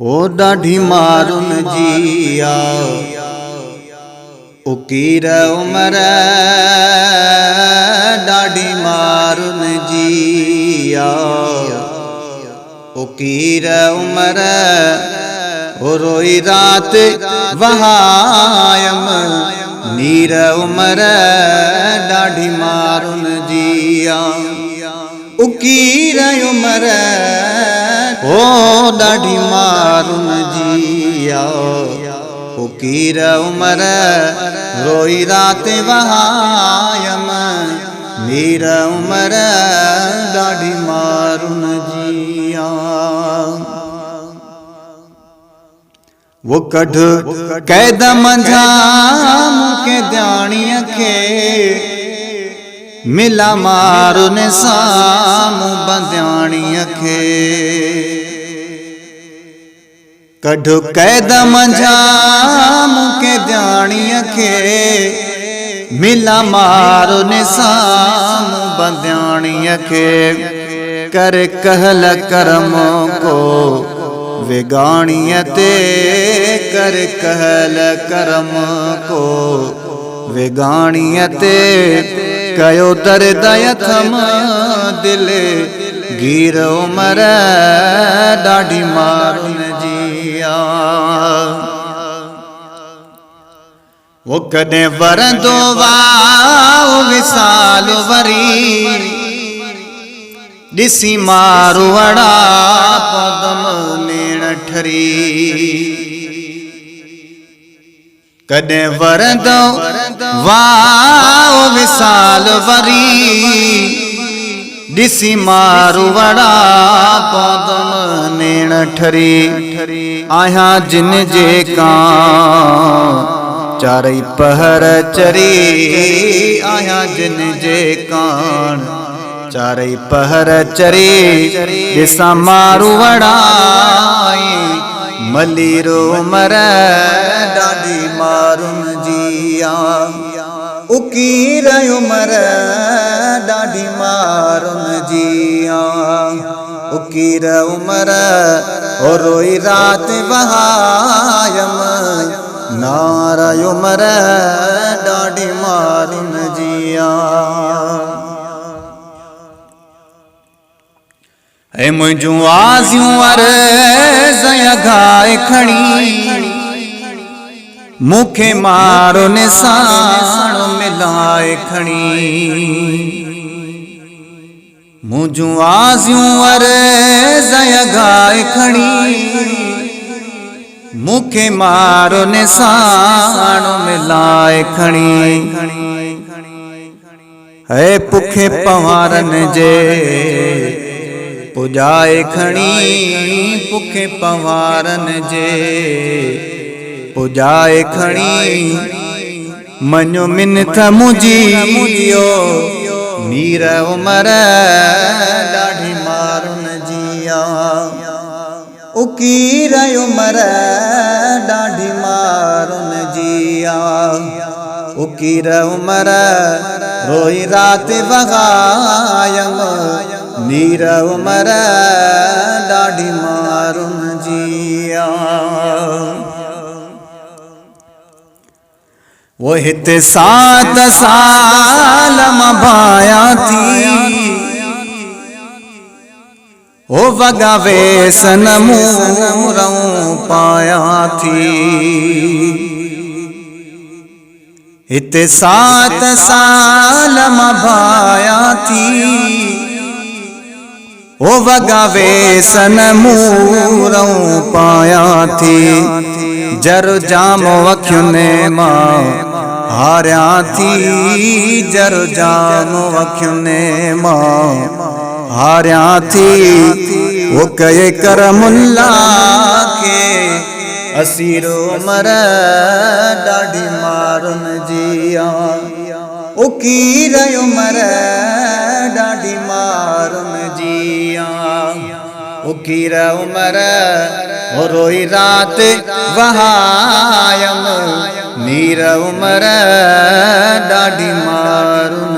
ओ ॾाढी मारुन जिया उकीर उमर ॾाढी मारुन जिया उकीर उमर ओ रोई रात वहायम नीर उमर ॾाढी मारुन जिया उकीर उमर ओ ॾाढी मारुन जिया उकीर उमर रोई रात वहायम नीर उमर ॾाढी मारुन जिया वो कढ कैद मंझा मुके ध्याणीअ खे मिला मारुन सामू बंध्याणीअ खे कढ कैद मंझा मुके ध्याणीअ खे मिला मारुन सामू बंध्याणीअ खे कर कहल करम को वेगाणीअ ते कर कहल करम को वेगाणीअ ते कयो दर्द यथम दिल गीर उमर ॾाढी मारुन जिया वो कॾहिं वरंदो वाओ विसाल वरी ॾिसी मारू अड़ा पदम नेण ठरी कॾहिं वरंदो वाओ विसाल वरी ॾिसी मारू अड़ा पदम नेण ठरी आहियां जिन जे कां चारई पहर चरी आहियां जिन जे कान चारई पहर चरी ॾिसां मारू वड़ाई मलीरो उमर ॾाढी मारुन जिया उकीर उमर ॾाढी मारुन जिया उकीर उमर ओ रोई रात वहायम नार उमर ॾाढी मारुन जिया ऐ मुंहिंजूं आसियूं अर्ज़ घाए खणी मूंखे मारुन साण मिलाए खणी मुंहिंजूं आसियूं अर्ज़ घाए खणी मूंखे मारुन साण मिलाए खणी है पुखे पवारन जे पुजाए खणी पुखे पवारन जे पुजाए खणी मञो मिनथ मुंहिंजियो मीर उमर ॾाढी मारुन जिया उकीर उमर ॾाढी मारुन जिया उकीर उमर रोई रात वगायम नीर उमर ॾाढी मारुन जिया वो हिते 7 साल मां भाया थी ओ वगावे सन मूरऊं पाया थी हिते 7 साल मां भाया थी ओ वगावे सन मूरऊं पाया थी जर जाम अखियुनि मां हारिया थी जर जाम अखियुनि मां हारिया थी वो कहे कर मुल्ला के असीरो उमर ॾाढी मारुन जिया उकीर उमर ॾाढी मारुन जिया उकीर उमर ओ रोई रात वहायम नीर उमर ॾाढी मारुन